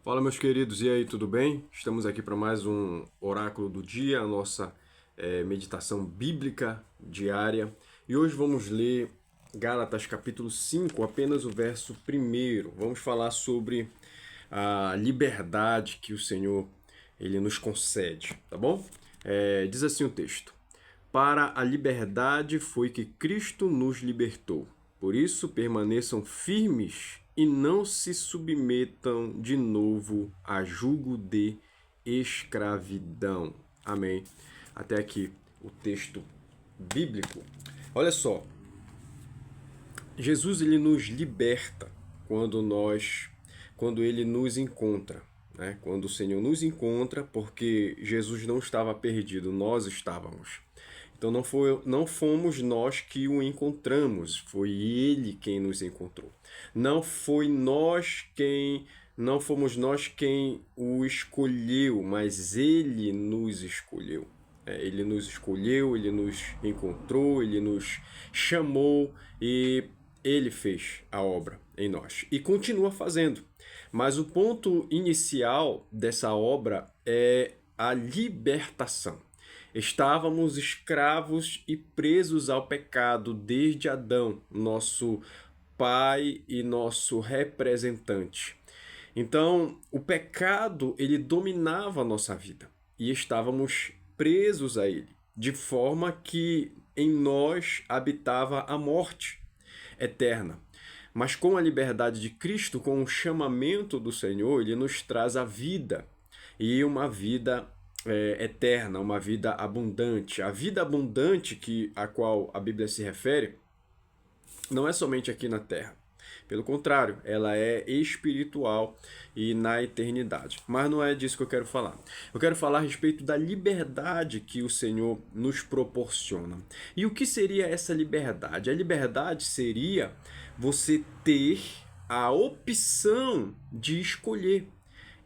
Fala, meus queridos, e aí, tudo bem? Estamos aqui para mais um oráculo do dia, a nossa meditação bíblica diária. E hoje vamos ler Gálatas capítulo 5, apenas o verso primeiro. Vamos falar sobre a liberdade que o Senhor ele nos concede, tá bom? Diz assim o texto: Para a liberdade foi que Cristo nos libertou. Por isso, permaneçam firmes e não se submetam de novo a jugo de escravidão. Amém. Até aqui o texto bíblico. Olha só, Jesus ele nos liberta quando ele nos encontra, né? Quando o Senhor nos encontra, porque Jesus não estava perdido, nós estávamos. Então não fomos nós que o encontramos, foi ele quem nos encontrou. Não fomos nós quem o escolheu, mas ele nos escolheu. Ele nos escolheu, ele nos encontrou, ele nos chamou e ele fez a obra em nós e continua fazendo. Mas o ponto inicial dessa obra é a libertação. Estávamos escravos e presos ao pecado desde Adão, nosso pai e nosso representante. Então, o pecado, ele dominava a nossa vida e estávamos presos a ele, de forma que em nós habitava a morte eterna. Mas com a liberdade de Cristo, com o chamamento do Senhor, ele nos traz a vida e uma vida eterna, uma vida abundante. A vida abundante a qual a Bíblia se refere não é somente aqui na terra. Pelo contrário, ela é espiritual e na eternidade. Mas não é disso que eu quero falar. Eu quero falar a respeito da liberdade que o Senhor nos proporciona. E o que seria essa liberdade? A liberdade seria você ter a opção de escolher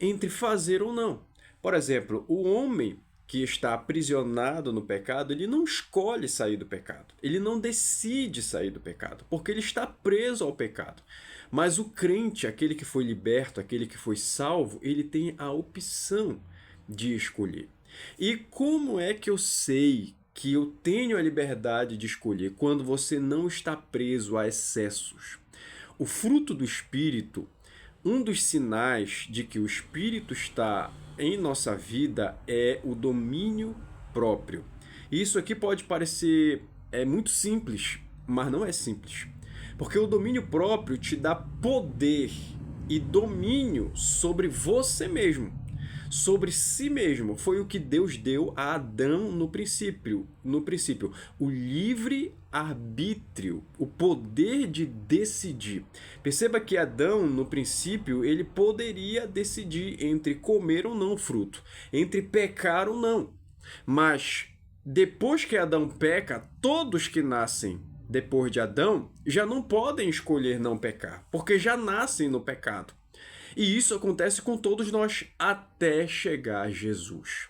entre fazer ou não. Por exemplo, o homem que está aprisionado no pecado, ele não escolhe sair do pecado. Ele não decide sair do pecado, porque ele está preso ao pecado. Mas o crente, aquele que foi liberto, aquele que foi salvo, ele tem a opção de escolher. E como é que eu sei que eu tenho a liberdade de escolher quando você não está preso a excessos? O fruto do Espírito, um dos sinais de que o Espírito está em nossa vida é o domínio próprio. Isso aqui pode parecer muito simples, mas não é simples. Porque o domínio próprio te dá poder e domínio sobre você mesmo, sobre si mesmo. Foi o que Deus deu a Adão no princípio. O livre arbítrio, o poder de decidir. Perceba que Adão, no princípio, ele poderia decidir entre comer ou não o fruto, entre pecar ou não. Mas depois que Adão peca, todos que nascem depois de Adão já não podem escolher não pecar, porque já nascem no pecado. E isso acontece com todos nós até chegar a Jesus.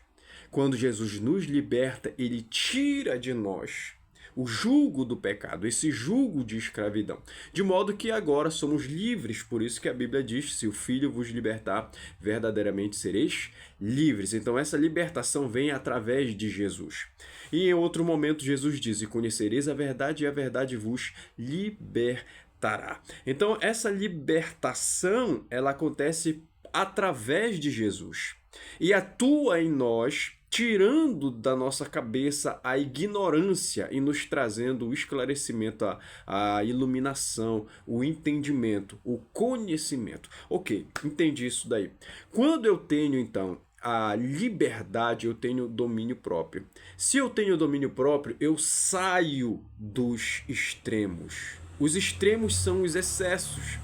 Quando Jesus nos liberta, ele tira de nós o jugo do pecado, esse jugo de escravidão, de modo que agora somos livres. Por isso que a Bíblia diz: se o Filho vos libertar, verdadeiramente sereis livres. Então essa libertação vem através de Jesus. E em outro momento Jesus diz: e conhecereis a verdade, e a verdade vos libertará. Então essa libertação, ela acontece através de Jesus e atua em nós, tirando da nossa cabeça a ignorância e nos trazendo o esclarecimento, a iluminação, o entendimento, o conhecimento. Ok, entendi isso daí. Quando eu tenho, então, a liberdade, eu tenho domínio próprio. Se eu tenho domínio próprio, eu saio dos extremos. Os extremos são os excessos.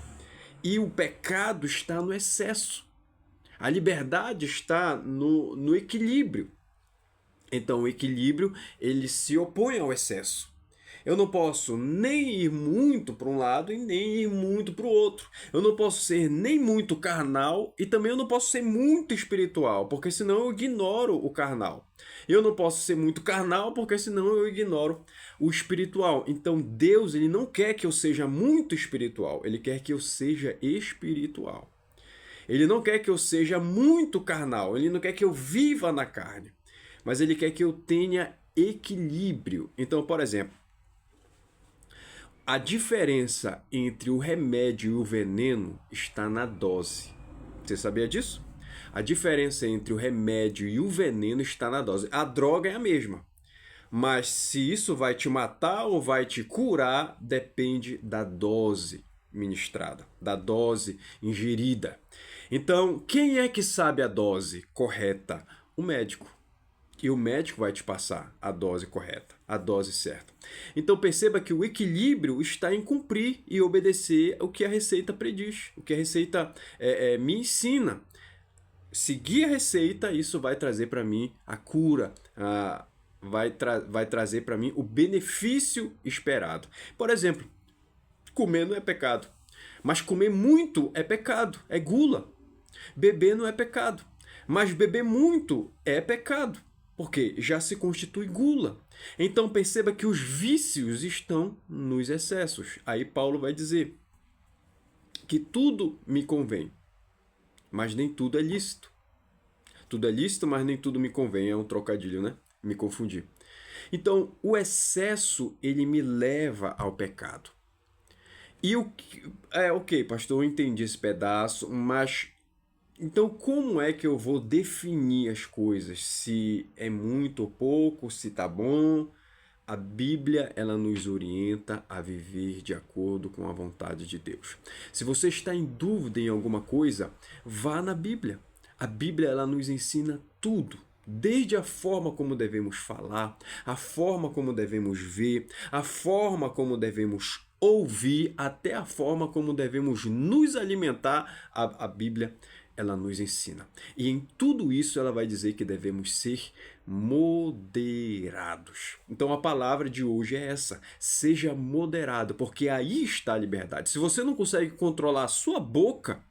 E o pecado está no excesso. A liberdade está no equilíbrio. Então o equilíbrio ele se opõe ao excesso. Eu não posso nem ir muito para um lado e nem ir muito para o outro. Eu não posso ser nem muito carnal e também eu não posso ser muito espiritual, porque senão eu ignoro o carnal. Eu não posso ser muito carnal, porque senão eu ignoro o espiritual. Então Deus ele não quer que eu seja muito espiritual, ele quer que eu seja espiritual. Ele não quer que eu seja muito carnal, ele não quer que eu viva na carne, mas ele quer que eu tenha equilíbrio. Então, por exemplo, a diferença entre o remédio e o veneno está na dose. Você sabia disso? A diferença entre o remédio e o veneno está na dose. A droga é a mesma, mas se isso vai te matar ou vai te curar, depende da dose ministrada, da dose ingerida. Então, quem é que sabe a dose correta? O médico. E o médico vai te passar a dose correta, a dose certa. Então perceba que o equilíbrio está em cumprir e obedecer o que a receita prediz, o que a receita me ensina. Seguir a receita, isso vai trazer para mim a cura, vai trazer para mim o benefício esperado. Por exemplo, comer não é pecado, mas comer muito é pecado, é gula. Beber não é pecado, mas beber muito é pecado, porque já se constitui gula. Então perceba que os vícios estão nos excessos. Aí Paulo vai dizer que tudo me convém, mas nem tudo é lícito. Tudo é lícito, mas nem tudo me convém. É um trocadilho, né? Me confundi. Então, o excesso, ele me leva ao pecado. E ok, pastor, eu entendi esse pedaço, mas então como é que eu vou definir as coisas? Se é muito ou pouco, se tá bom? A Bíblia, ela nos orienta a viver de acordo com a vontade de Deus. Se você está em dúvida em alguma coisa, vá na Bíblia. A Bíblia, ela nos ensina tudo. Desde a forma como devemos falar, a forma como devemos ver, a forma como devemos ouvir, até a forma como devemos nos alimentar, a Bíblia ela nos ensina. E em tudo isso ela vai dizer que devemos ser moderados. Então a palavra de hoje é essa: seja moderado, porque aí está a liberdade. Se você não consegue controlar a sua boca,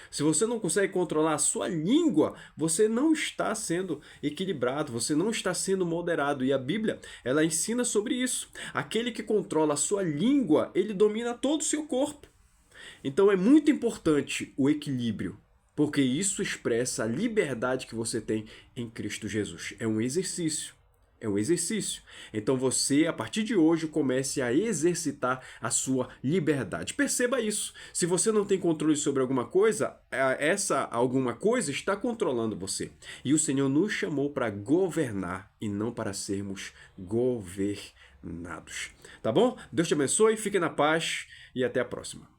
se você não consegue controlar a sua língua, você não está sendo equilibrado, você não está sendo moderado. E a Bíblia, ela ensina sobre isso. Aquele que controla a sua língua, ele domina todo o seu corpo. Então é muito importante o equilíbrio, porque isso expressa a liberdade que você tem em Cristo Jesus. É um exercício. É um exercício. Então você, a partir de hoje, comece a exercitar a sua liberdade. Perceba isso. Se você não tem controle sobre alguma coisa, essa alguma coisa está controlando você. E o Senhor nos chamou para governar e não para sermos governados. Tá bom? Deus te abençoe, fique na paz e até a próxima.